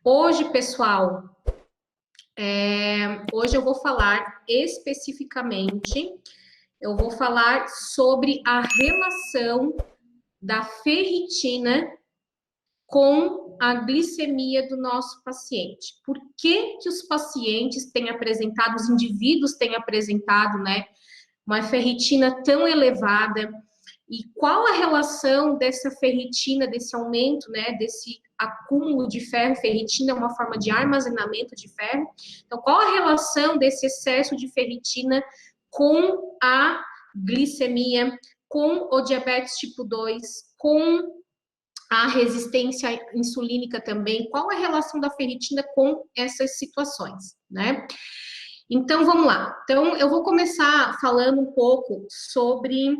Hoje, pessoal, hoje eu vou falar especificamente, eu vou falar sobre a relação da ferritina com a glicemia do nosso paciente. Por que que os pacientes têm apresentado, os indivíduos têm apresentado, né, uma ferritina tão elevada? E qual a relação dessa ferritina, desse aumento, né, desse acúmulo de ferro? Ferritina é uma forma de armazenamento de ferro. Então, qual a relação desse excesso de ferritina com a glicemia, com o diabetes tipo 2, com a resistência insulínica também? Qual a relação da ferritina com essas situações, né? Então, vamos lá. Então, eu vou começar falando um pouco sobre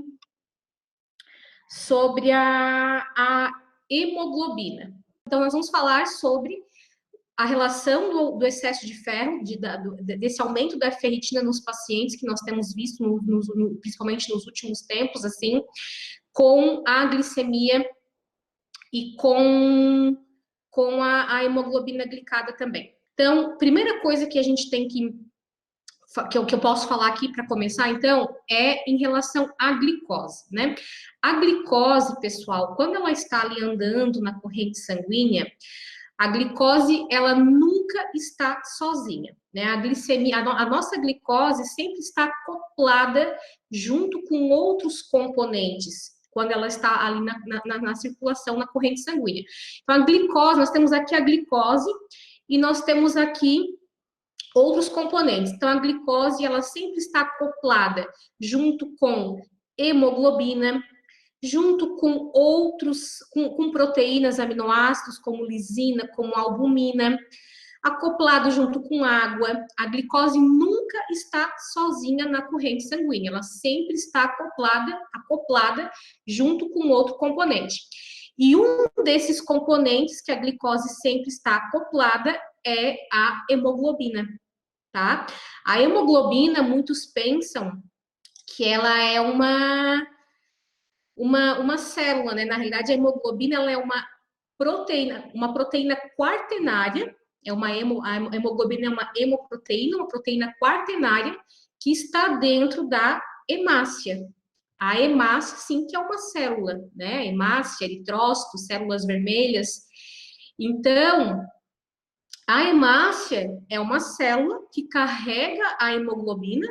a hemoglobina. Então, nós vamos falar sobre a relação do excesso de ferro, desse aumento da ferritina nos pacientes que nós temos visto, principalmente nos últimos tempos, assim, com a glicemia e com a hemoglobina glicada também. Então, primeira coisa que a gente tem que eu posso falar aqui para começar, então, é em relação à glicose, né? A glicose, pessoal, quando ela está ali andando na corrente sanguínea, a glicose, ela nunca está sozinha, né? A glicemia, a nossa glicose sempre está acoplada junto com outros componentes, quando ela está ali na circulação, na corrente sanguínea. Então, a glicose, nós temos aqui a glicose e nós temos aqui outros componentes. Então, a glicose, ela sempre está acoplada junto com hemoglobina, junto com outros, com proteínas, aminoácidos, como lisina, como albumina, acoplado junto com água. A glicose nunca está sozinha na corrente sanguínea, ela sempre está acoplada junto com outro componente. E um desses componentes que a glicose sempre está acoplada é a hemoglobina, tá? A hemoglobina, muitos pensam que ela é uma célula, né? Na realidade, a hemoglobina ela é uma proteína quaternária, a hemoglobina é uma hemoproteína, uma proteína quaternária que está dentro da hemácia. A hemácia, sim, que é uma célula, né? Hemácia, eritrócitos, células vermelhas. Então, a hemácia é uma célula que carrega a hemoglobina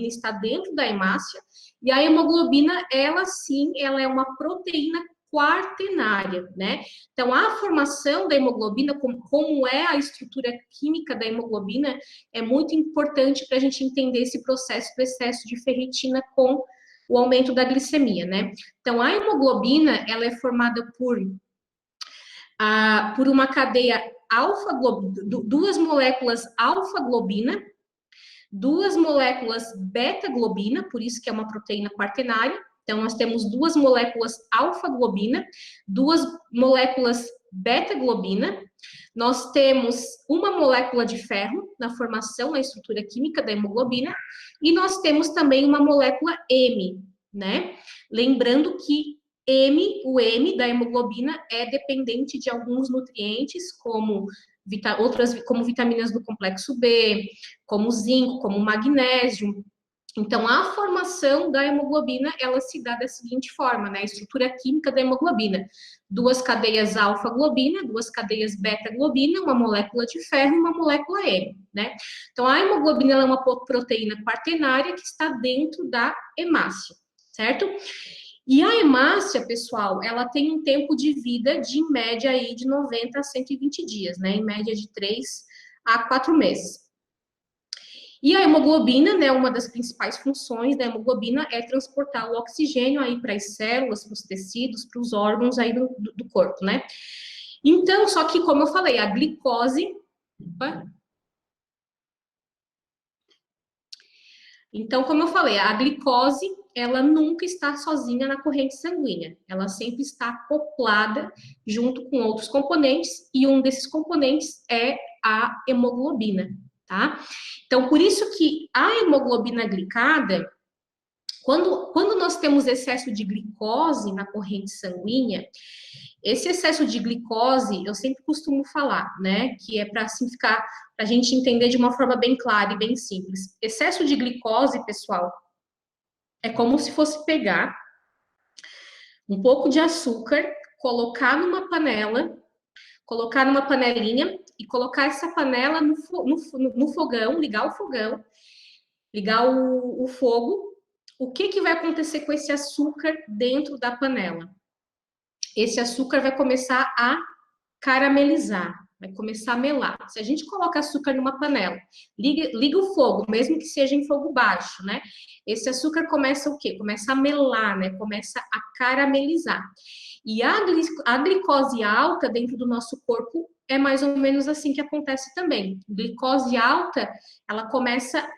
está dentro da hemácia, e a hemoglobina, ela sim, ela é uma proteína quaternária, né? Então, a formação da hemoglobina, como é a estrutura química da hemoglobina, é muito importante para a gente entender esse processo do excesso de ferritina com o aumento da glicemia, né? Então, a hemoglobina, ela é formada por uma cadeia duas moléculas alfa-globina, duas moléculas beta-globina, por isso que é uma proteína quaternária. Então, nós temos duas moléculas alfa-globina, duas moléculas beta-globina. Nós temos uma molécula de ferro na formação, na estrutura química da hemoglobina, e nós temos também uma molécula M, né? Lembrando que o M da hemoglobina é dependente de alguns nutrientes, como vitaminas do complexo B, como zinco, como magnésio. Então, a formação da hemoglobina, ela se dá da seguinte forma, né? A estrutura química da hemoglobina. Duas cadeias alfa-globina, duas cadeias beta-globina, uma molécula de ferro e uma molécula M, né? Então, a hemoglobina é uma proteína quaternária que está dentro da hemácia, certo? E a hemácia, pessoal, ela tem um tempo de vida de média aí de 90 a 120 dias, né? Em média de 3 a 4 meses. E a hemoglobina, né, uma das principais funções da hemoglobina é transportar o oxigênio aí para as células, para os tecidos, para os órgãos aí do corpo, né? Então, só que, como eu falei, a glicose... Então, como eu falei, a glicose, ela nunca está sozinha na corrente sanguínea. Ela sempre está acoplada junto com outros componentes, e um desses componentes é a hemoglobina, tá? Então, por isso que a hemoglobina glicada, Quando nós temos excesso de glicose na corrente sanguínea, esse excesso de glicose, eu sempre costumo falar, né, que é para simplificar, para a gente entender de uma forma bem clara e bem simples. Excesso de glicose, pessoal, é como se fosse pegar um pouco de açúcar, colocar numa panela, colocar numa panelinha e colocar essa panela no fogão, ligar o fogão, ligar o fogo. O que vai acontecer com esse açúcar dentro da panela? Esse açúcar vai começar a caramelizar, vai começar a melar. Se a gente coloca açúcar numa panela, liga o fogo, mesmo que seja em fogo baixo, né? Esse açúcar começa o quê? Começa a melar, né? Começa a caramelizar. E a glicose alta dentro do nosso corpo é mais ou menos assim que acontece também. Glicose alta,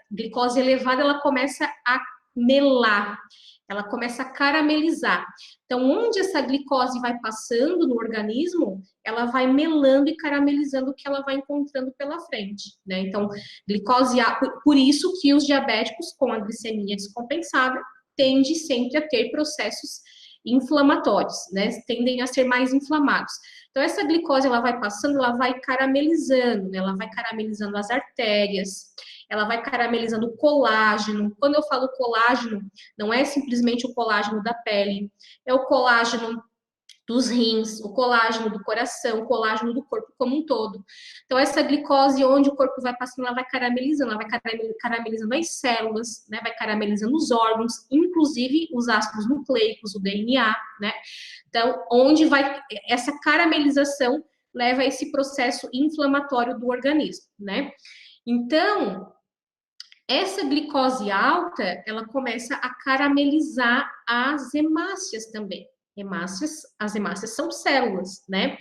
glicose elevada, ela começa a melar, ela começa a caramelizar. Então, onde essa glicose vai passando no organismo, ela vai melando e caramelizando o que ela vai encontrando pela frente, né? Então, glicose alta, por isso que os diabéticos com a glicemia descompensada tendem sempre a ter processos inflamatórios, né? Tendem a ser mais inflamados. Então, essa glicose, ela vai passando, ela vai caramelizando, né? Ela vai caramelizando as artérias, ela vai caramelizando o colágeno. Quando eu falo colágeno, não é simplesmente o colágeno da pele, é o colágeno dos rins, o colágeno do coração, o colágeno do corpo como um todo. Então, essa glicose, onde o corpo vai passando, ela vai caramelizando as células, né? Vai caramelizando os órgãos, inclusive os ácidos nucleicos, o DNA, né? Então, onde vai essa caramelização leva a esse processo inflamatório do organismo, né? Então, essa glicose alta, ela começa a caramelizar as hemácias também. As hemácias são células, né?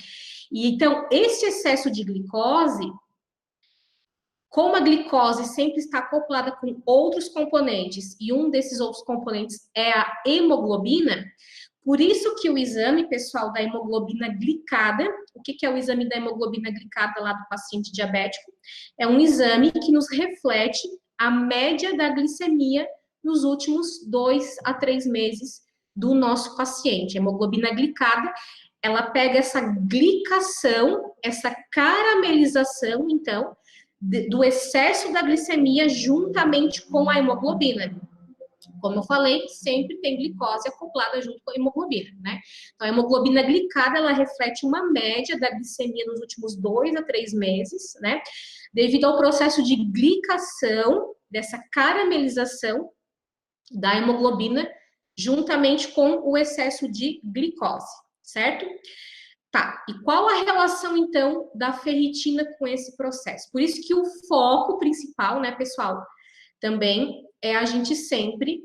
E então, esse excesso de glicose, como a glicose sempre está acoplada com outros componentes, e um desses outros componentes é a hemoglobina, por isso que o exame, pessoal, da hemoglobina glicada, o que é o exame da hemoglobina glicada lá do paciente diabético? É um exame que nos reflete a média da glicemia nos últimos 2 a 3 meses do nosso paciente. A hemoglobina glicada, ela pega essa glicação, essa caramelização, então, do excesso da glicemia juntamente com a hemoglobina. Como eu falei, sempre tem glicose acoplada junto com a hemoglobina, né? Então, a hemoglobina glicada, ela reflete uma média da glicemia nos últimos 2 a 3 meses, né? Devido ao processo de glicação, dessa caramelização da hemoglobina, juntamente com o excesso de glicose, certo? Tá, e qual a relação, então, da ferritina com esse processo? Por isso que o foco principal, né, pessoal, também é a gente sempre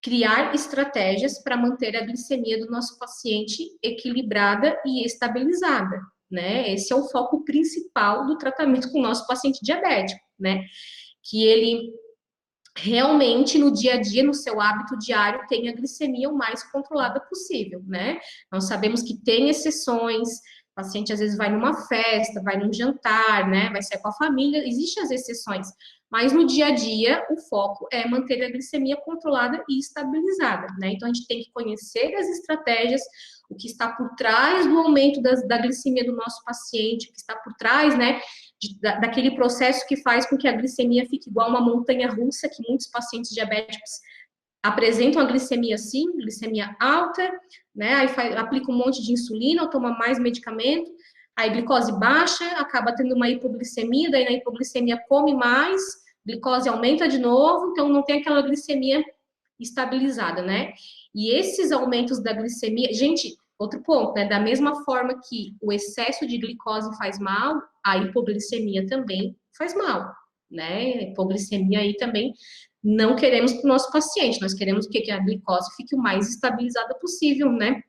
criar estratégias para manter a glicemia do nosso paciente equilibrada e estabilizada, né? Esse é o foco principal do tratamento com o nosso paciente diabético, né? Que ele realmente no dia a dia, no seu hábito diário, tenha a glicemia o mais controlada possível, né? Nós sabemos que tem exceções, o paciente às vezes vai numa festa, vai num jantar, né? Vai sair com a família, existem as exceções, mas no dia a dia o foco é manter a glicemia controlada e estabilizada, né? Então a gente tem que conhecer as estratégias, o que está por trás do aumento da glicemia do nosso paciente, o que está por trás, né? Daquele processo que faz com que a glicemia fique igual uma montanha russa, que muitos pacientes diabéticos apresentam a glicemia assim, glicemia alta, né? Aí aplica um monte de insulina, ou toma mais medicamento, aí glicose baixa, acaba tendo uma hipoglicemia, daí na hipoglicemia come mais, glicose aumenta de novo, então não tem aquela glicemia estabilizada, né? E esses aumentos da glicemia, gente, outro ponto, né? Da mesma forma que o excesso de glicose faz mal, a hipoglicemia também faz mal, né? A hipoglicemia aí também não queremos para o nosso paciente, nós queremos que a glicose fique o mais estabilizada possível, né?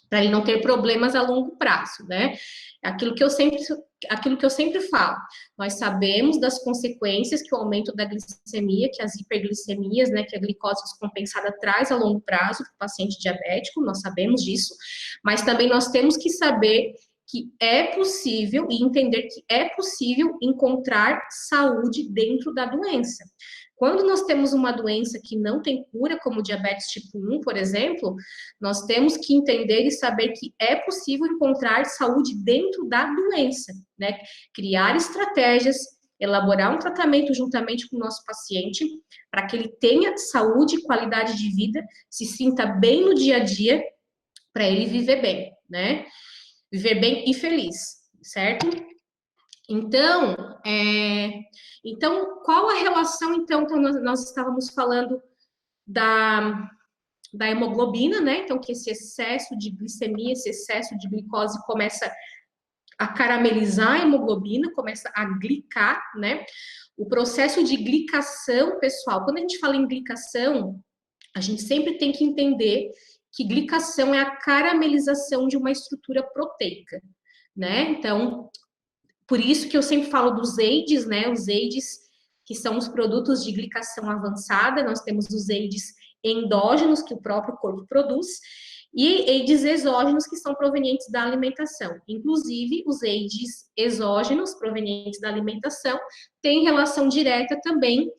Para ele não ter problemas a longo prazo, né? Aquilo que eu sempre falo, nós sabemos das consequências que o aumento da glicemia, que as hiperglicemias, né, que a glicose descompensada traz a longo prazo para o paciente diabético, nós sabemos disso, mas também nós temos que saber que é possível, e entender que é possível encontrar saúde dentro da doença. Quando nós temos uma doença que não tem cura, como diabetes tipo 1, por exemplo, nós temos que entender e saber que é possível encontrar saúde dentro da doença, né? Criar estratégias, elaborar um tratamento juntamente com o nosso paciente, para que ele tenha saúde e qualidade de vida, se sinta bem no dia a dia, para ele viver bem, né? Viver bem e feliz, certo? Então, qual a relação, então, que nós estávamos falando da hemoglobina, né? Então, que esse excesso de glicemia, esse excesso de glicose começa a caramelizar a hemoglobina, começa a glicar, né? O processo de glicação, pessoal, quando a gente fala em glicação, a gente sempre tem que entender que glicação é a caramelização de uma estrutura proteica, né? Então, por isso que eu sempre falo dos AIDs, né? Os AIDs, que são os produtos de glicação avançada, nós temos os AIDs endógenos, que o próprio corpo produz, e AIDs exógenos, que são provenientes da alimentação. Inclusive, os AIDs exógenos, provenientes da alimentação, têm relação direta também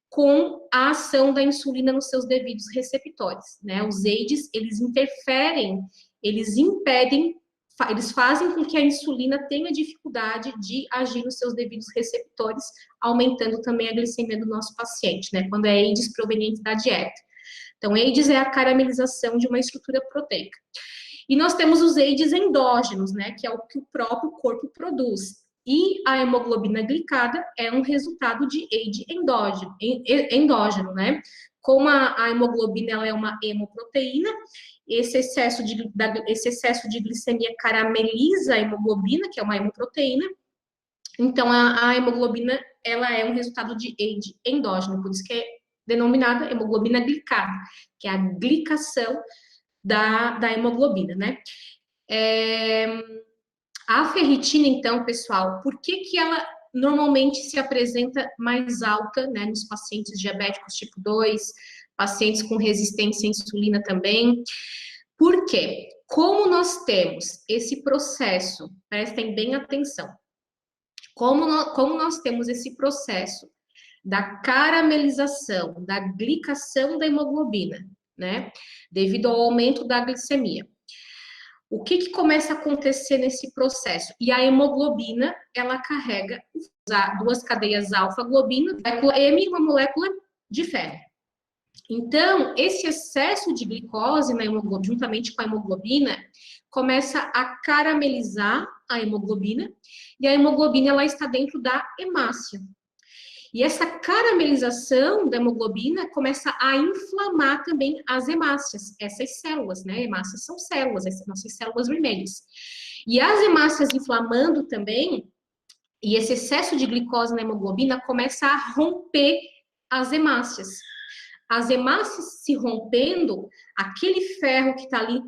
com a ação da insulina nos seus devidos receptores, né? Os AIDs, eles interferem, eles impedem, eles fazem com que a insulina tenha dificuldade de agir nos seus devidos receptores, aumentando também a glicemia do nosso paciente, né? Quando é AIDs proveniente da dieta. Então, AIDs é a caramelização de uma estrutura proteica. E nós temos os AIDs endógenos, né? Que é o que o próprio corpo produz. E a hemoglobina glicada é um resultado de AID endógeno, né? Como a hemoglobina ela é uma hemoproteína, esse excesso de glicemia carameliza a hemoglobina, que é uma hemoproteína. Então, a hemoglobina ela é um resultado de AID endógeno, por isso que é denominada hemoglobina glicada, que é a glicação da hemoglobina, né? A ferritina, então, pessoal, por que ela normalmente se apresenta mais alta, né, nos pacientes diabéticos tipo 2, pacientes com resistência à insulina também? Por quê? Como nós temos esse processo, prestem bem atenção, como nós temos esse processo da caramelização, da glicação da hemoglobina, né, devido ao aumento da glicemia. O que começa a acontecer nesse processo? E a hemoglobina, ela carrega duas cadeias alfa-globina, molécula M e uma molécula de ferro. Então, esse excesso de glicose na hemoglobina, juntamente com a hemoglobina, começa a caramelizar a hemoglobina, e a hemoglobina ela está dentro da hemácia. E essa caramelização da hemoglobina começa a inflamar também as hemácias, essas células, né? Hemácias são células, essas nossas células vermelhas. E as hemácias inflamando também, e esse excesso de glicose na hemoglobina começa a romper as hemácias. As hemácias se rompendo, aquele ferro que está ali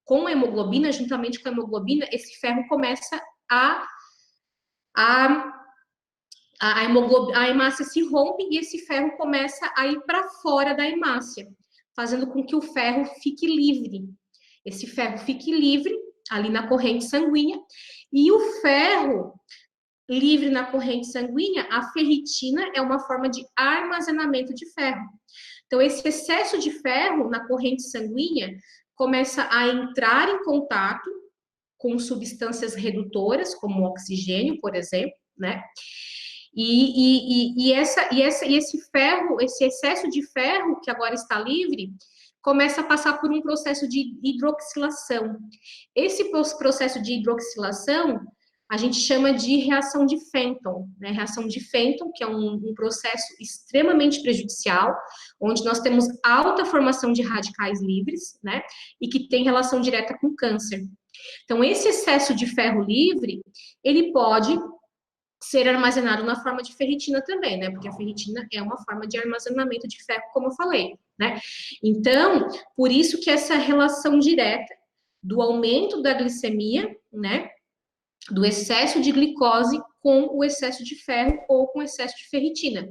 com a hemoglobina, juntamente com a hemoglobina, esse ferro começa a hemácia se rompe e esse ferro começa a ir para fora da hemácia, fazendo com que o ferro fique livre. Esse ferro fique livre ali na corrente sanguínea, e o ferro livre na corrente sanguínea, a ferritina é uma forma de armazenamento de ferro. Então, esse excesso de ferro na corrente sanguínea começa a entrar em contato com substâncias redutoras, como o oxigênio, por exemplo, né? E esse ferro, esse excesso de ferro que agora está livre, começa a passar por um processo de hidroxilação. Esse processo de hidroxilação a gente chama de reação de Fenton, né? Reação de Fenton, que é um processo extremamente prejudicial, onde nós temos alta formação de radicais livres, né? E que tem relação direta com câncer. Então, esse excesso de ferro livre, ele pode ser armazenado na forma de ferritina também, né? Porque a ferritina é uma forma de armazenamento de ferro, como eu falei, né? Então, por isso que essa relação direta do aumento da glicemia, né? do excesso de glicose com o excesso de ferro ou com o excesso de ferritina.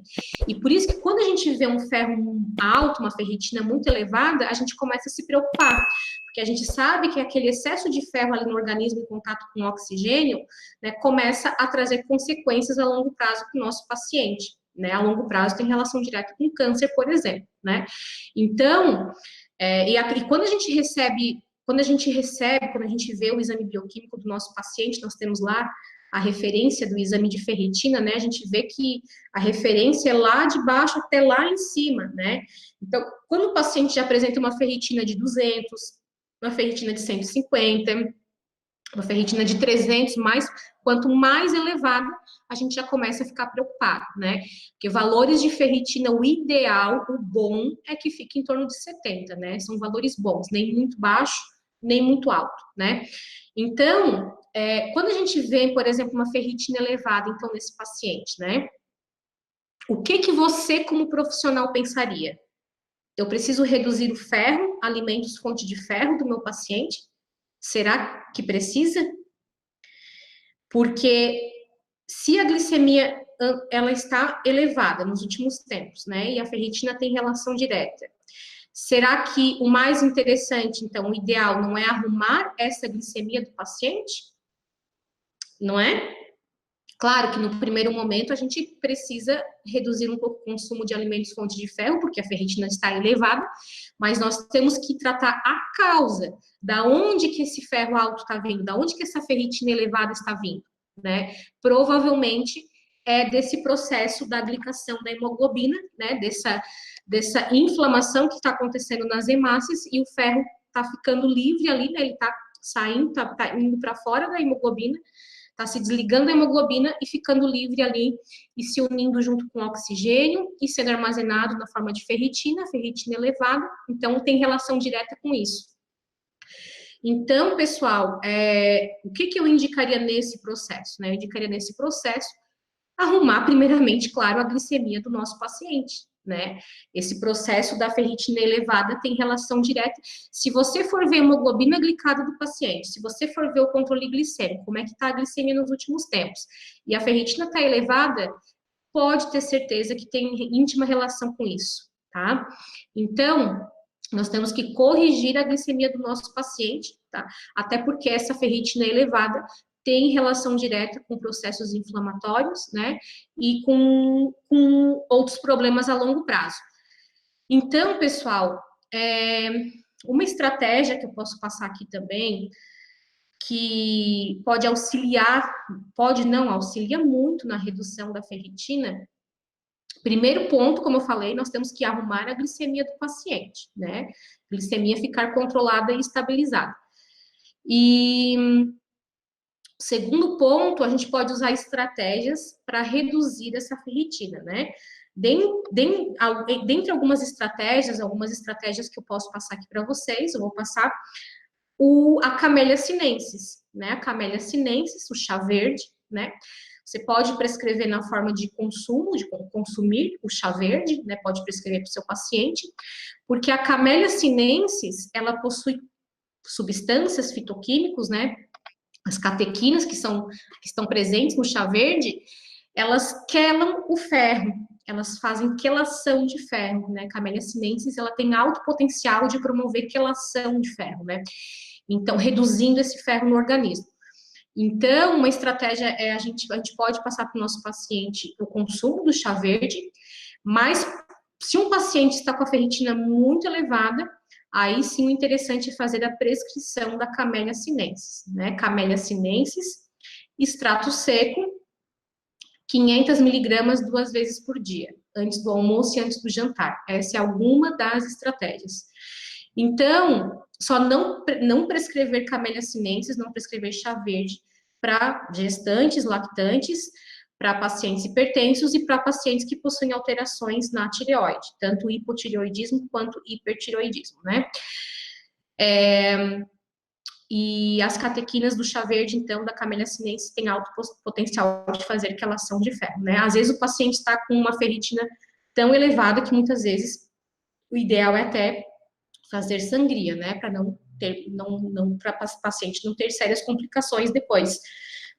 E por isso que quando a gente vê um ferro alto, uma ferritina muito elevada, a gente começa a se preocupar, porque a gente sabe que aquele excesso de ferro ali no organismo em contato com o oxigênio, né, começa a trazer consequências a longo prazo para o nosso paciente, né? A longo prazo tem relação direta com câncer, por exemplo, né? Então, e quando a gente recebe, quando a gente vê o exame bioquímico do nosso paciente, nós temos lá a referência do exame de ferritina, né? A gente vê que a referência é lá de baixo até lá em cima, né? Então, quando o paciente já apresenta uma ferritina de 200, uma ferritina de 150, uma ferritina de 300, quanto mais elevada, a gente já começa a ficar preocupado, né? Porque valores de ferritina, o ideal, o bom, é que fique em torno de 70, né? São valores bons, nem muito baixo, nem muito alto, né? Então, quando a gente vê, por exemplo, uma ferritina elevada, então, nesse paciente, né? O que você, como profissional, pensaria? Eu preciso reduzir o ferro, alimentos fonte de ferro do meu paciente? Será que precisa? Porque se a glicemia ela está elevada nos últimos tempos, né? E a ferritina tem relação direta. Será que o mais interessante, então, o ideal não é arrumar essa glicemia do paciente? Não é? Claro que no primeiro momento a gente precisa reduzir um pouco o consumo de alimentos fonte de ferro, porque a ferritina está elevada, mas nós temos que tratar a causa, da onde que esse ferro alto está vindo, da onde que essa ferritina elevada está vindo, né? Provavelmente é desse processo da glicação da hemoglobina, né? Dessa inflamação que está acontecendo nas hemácias e o ferro está ficando livre ali, né? Ele está saindo, tá indo para fora da hemoglobina, está se desligando a hemoglobina e ficando livre ali e se unindo junto com o oxigênio e sendo armazenado na forma de ferritina elevada, então tem relação direta com isso. Então, pessoal, o que eu indicaria nesse processo, né? Eu indicaria nesse processo arrumar, primeiramente, claro, a glicemia do nosso paciente, né? Esse processo da ferritina elevada tem relação direta. Se você for ver a hemoglobina glicada do paciente, se você for ver o controle glicêmico, como é que está a glicemia nos últimos tempos, e a ferritina está elevada, pode ter certeza que tem íntima relação com isso, tá? Então, nós temos que corrigir a glicemia do nosso paciente, tá? Até porque essa ferritina elevada tem relação direta com processos inflamatórios, né? E com outros problemas a longo prazo. Então, pessoal, uma estratégia que eu posso passar aqui também, que pode auxiliar, pode não, auxilia muito na redução da ferritina. Primeiro ponto, como eu falei, nós temos que arrumar a glicemia do paciente, né? Glicemia ficar controlada e estabilizada. E segundo ponto, a gente pode usar estratégias para reduzir essa ferritina, né? Dentre algumas estratégias que eu posso passar aqui para vocês, eu vou passar a Camellia sinensis, né? A Camellia sinensis, o chá verde, né? Você pode prescrever na forma de consumo, de consumir o chá verde, né? Pode prescrever para o seu paciente, porque a Camellia sinensis, ela possui substâncias fitoquímicos, né? As catequinas que estão presentes no chá verde, elas quelam o ferro, elas fazem quelação de ferro, né? Camellia sinensis, ela tem alto potencial de promover quelação de ferro, né? Então, reduzindo esse ferro no organismo. Então, uma estratégia a gente pode passar para o nosso paciente o consumo do chá verde, mas se um paciente está com a ferritina muito elevada, aí sim o interessante é fazer a prescrição da Camellia sinensis, né? Camellia sinensis, extrato seco, 500 miligramas 2 vezes por dia, antes do almoço e antes do jantar. Essa é alguma das estratégias. Então, só não prescrever Camellia sinensis, não prescrever chá verde para gestantes, lactantes, para pacientes hipertensos e para pacientes que possuem alterações na tireoide, tanto hipotireoidismo quanto hipertireoidismo, né? E as catequinas do chá verde, então, da Camellia sinensis, tem alto potencial de fazer quelação de ferro, né? Às vezes o paciente está com uma ferritina tão elevada que muitas vezes o ideal é até fazer sangria, né, para para o paciente não ter sérias complicações depois.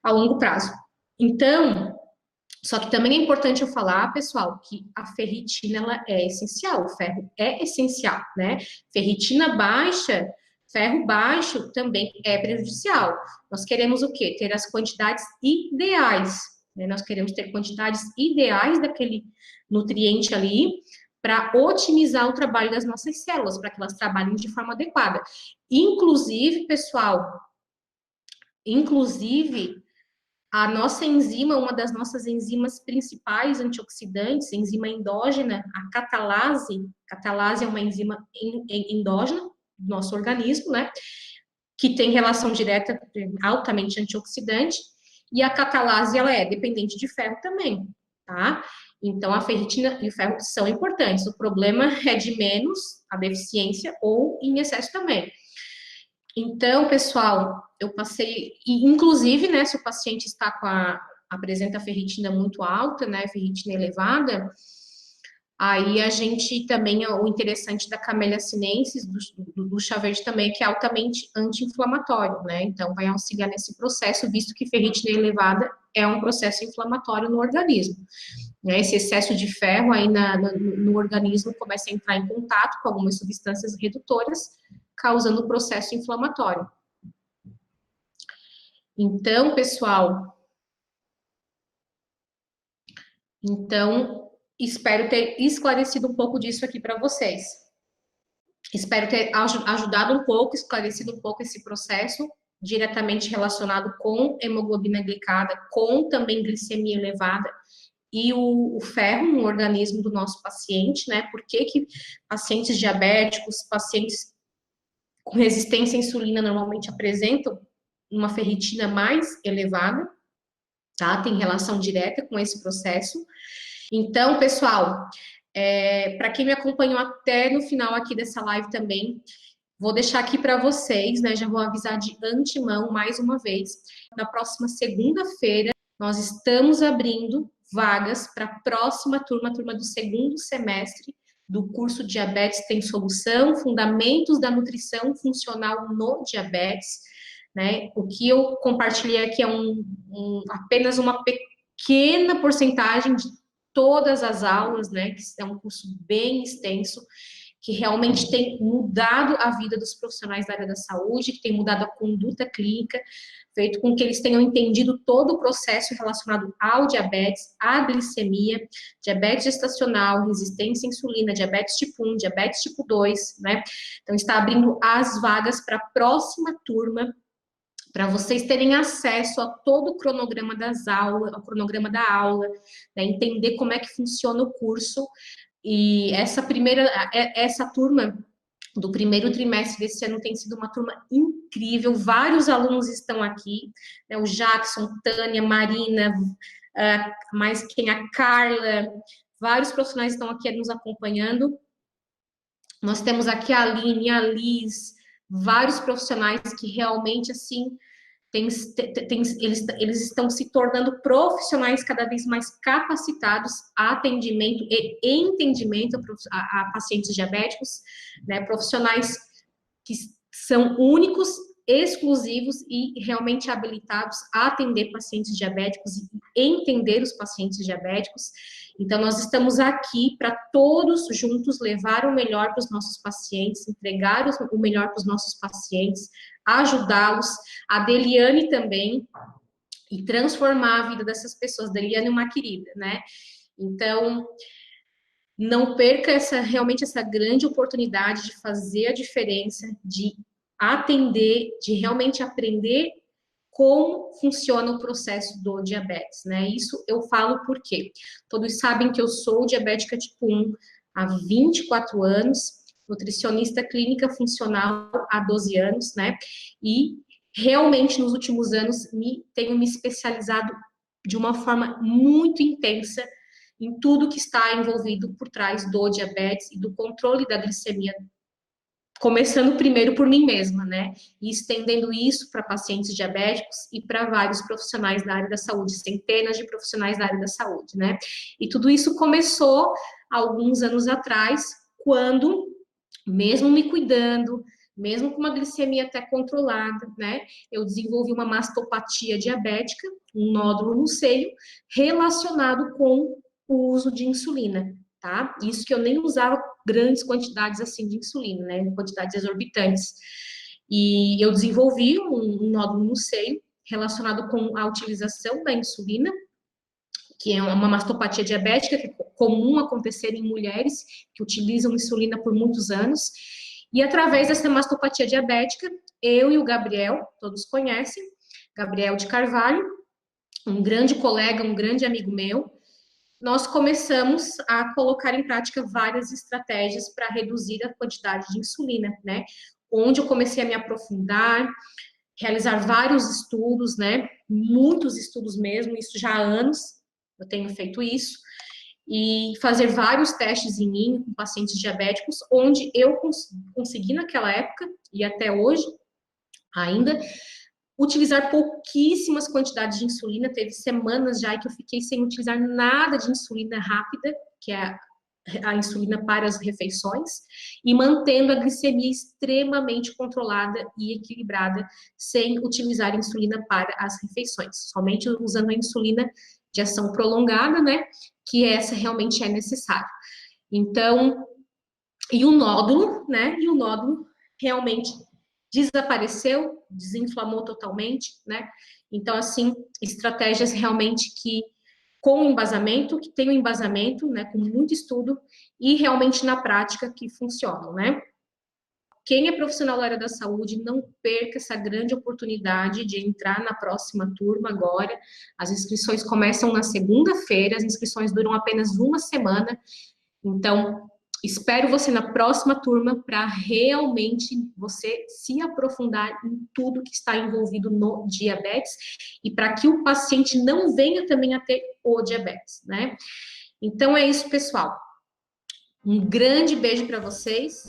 a longo prazo. Então, só que também é importante eu falar, pessoal, que a ferritina, ela é essencial, o ferro é essencial, né? Ferritina baixa, ferro baixo também é prejudicial. Nós queremos o quê? Ter as quantidades ideais, né? Nós queremos ter quantidades ideais daquele nutriente ali para otimizar o trabalho das nossas células, para que elas trabalhem de forma adequada. Inclusive, pessoal, a nossa enzima, uma das nossas enzimas principais antioxidantes, enzima endógena, a catalase. Catalase é uma enzima endógena do nosso organismo, né? Que tem relação direta, altamente antioxidante. E a catalase, ela é dependente de ferro também, tá? Então, a ferritina e o ferro são importantes. O problema é de menos, a deficiência, ou em excesso também. Então, pessoal, eu passei, e inclusive, né, se o paciente está apresenta ferritina muito alta, né, ferritina elevada, aí a gente também, o interessante da Camellia sinensis, do chá verde também, que é altamente anti-inflamatório, né, então vai auxiliar nesse processo, visto que ferritina elevada é um processo inflamatório no organismo. Né, esse excesso de ferro aí no organismo começa a entrar em contato com algumas substâncias redutoras, causando o processo inflamatório. Então, pessoal, espero ter esclarecido um pouco disso aqui para vocês. Espero ter ajudado um pouco, esclarecido um pouco esse processo diretamente relacionado com hemoglobina glicada, com também glicemia elevada e o ferro no organismo do nosso paciente, né? Por que pacientes diabéticos, pacientes com resistência à insulina normalmente apresentam uma ferritina mais elevada, tá? Tem relação direta com esse processo. Então, pessoal, para quem me acompanhou até no final aqui dessa live também, vou deixar aqui para vocês, né? Já vou avisar de antemão mais uma vez. Na próxima segunda-feira, nós estamos abrindo vagas para a próxima turma, a turma do segundo semestre do curso Diabetes Tem Solução, Fundamentos da Nutrição Funcional no Diabetes, né? O que eu compartilhei aqui é apenas uma pequena porcentagem de todas as aulas, né? Que é um curso bem extenso, que realmente tem mudado a vida dos profissionais da área da saúde, que tem mudado a conduta clínica, feito com que eles tenham entendido todo o processo relacionado ao diabetes, à glicemia, diabetes gestacional, resistência à insulina, diabetes tipo 1, diabetes tipo 2, né? Então, está abrindo as vagas para a próxima turma, para vocês terem acesso a todo o cronograma das aulas, ao cronograma da aula, né? Entender como é que funciona o curso. E essa turma do primeiro trimestre desse ano tem sido uma turma incrível, vários alunos estão aqui, né, o Jackson, Tânia, Marina, mais quem? A Carla, vários profissionais estão aqui nos acompanhando. Nós temos aqui a Aline, a Liz, vários profissionais que realmente, assim, eles estão se tornando profissionais cada vez mais capacitados a atendimento e entendimento a pacientes diabéticos, né? Profissionais que são únicos, exclusivos e realmente habilitados a atender pacientes diabéticos e entender os pacientes diabéticos. Então, nós estamos aqui para todos juntos levar o melhor para os nossos pacientes, entregar o melhor para os nossos pacientes, ajudá-los, a Deliane também, e transformar a vida dessas pessoas. Deliane é uma querida, né? Então, não perca realmente essa grande oportunidade de fazer a diferença, de atender, de realmente aprender como funciona o processo do diabetes, né? Isso eu falo porque todos sabem que eu sou diabética tipo 1 há 24 anos, nutricionista clínica funcional há 12 anos, né? E realmente nos últimos anos tenho me especializado de uma forma muito intensa em tudo que está envolvido por trás do diabetes e do controle da glicemia, começando primeiro por mim mesma, né? E estendendo isso para pacientes diabéticos e para vários profissionais da área da saúde, centenas de profissionais da área da saúde, né? E tudo isso começou há alguns anos atrás, quando, mesmo me cuidando, mesmo com uma glicemia até controlada, né? Eu desenvolvi uma mastopatia diabética, um nódulo no seio, relacionado com o uso de insulina, tá? Isso que eu nem usava grandes quantidades assim de insulina, né? Quantidades exorbitantes. E eu desenvolvi um nódulo no seio relacionado com a utilização da insulina, que é uma mastopatia diabética, que é comum acontecer em mulheres que utilizam insulina por muitos anos. E através dessa mastopatia diabética, eu e o Gabriel, todos conhecem, Gabriel de Carvalho, um grande colega, um grande amigo meu, nós começamos a colocar em prática várias estratégias para reduzir a quantidade de insulina, né? Onde eu comecei a me aprofundar, realizar vários estudos, né? Muitos estudos mesmo, isso já há anos eu tenho feito isso, e fazer vários testes em mim com pacientes diabéticos, onde eu consegui naquela época, e até hoje ainda, utilizar pouquíssimas quantidades de insulina. Teve semanas já que eu fiquei sem utilizar nada de insulina rápida, que é a insulina para as refeições, e mantendo a glicemia extremamente controlada e equilibrada, sem utilizar insulina para as refeições, somente usando a insulina de ação prolongada, né, que essa realmente é necessária. Então, e o nódulo, né, e o nódulo realmente desapareceu, desinflamou totalmente, né, então, assim, estratégias realmente que com embasamento, que tem um embasamento, né, com muito estudo e realmente na prática que funcionam, né. Quem é profissional da área da saúde, não perca essa grande oportunidade de entrar na próxima turma agora. As inscrições começam na segunda-feira, as inscrições duram apenas uma semana. Então, espero você na próxima turma para realmente você se aprofundar em tudo que está envolvido no diabetes e para que o paciente não venha também a ter o diabetes, né? Então é isso, pessoal. Um grande beijo para vocês.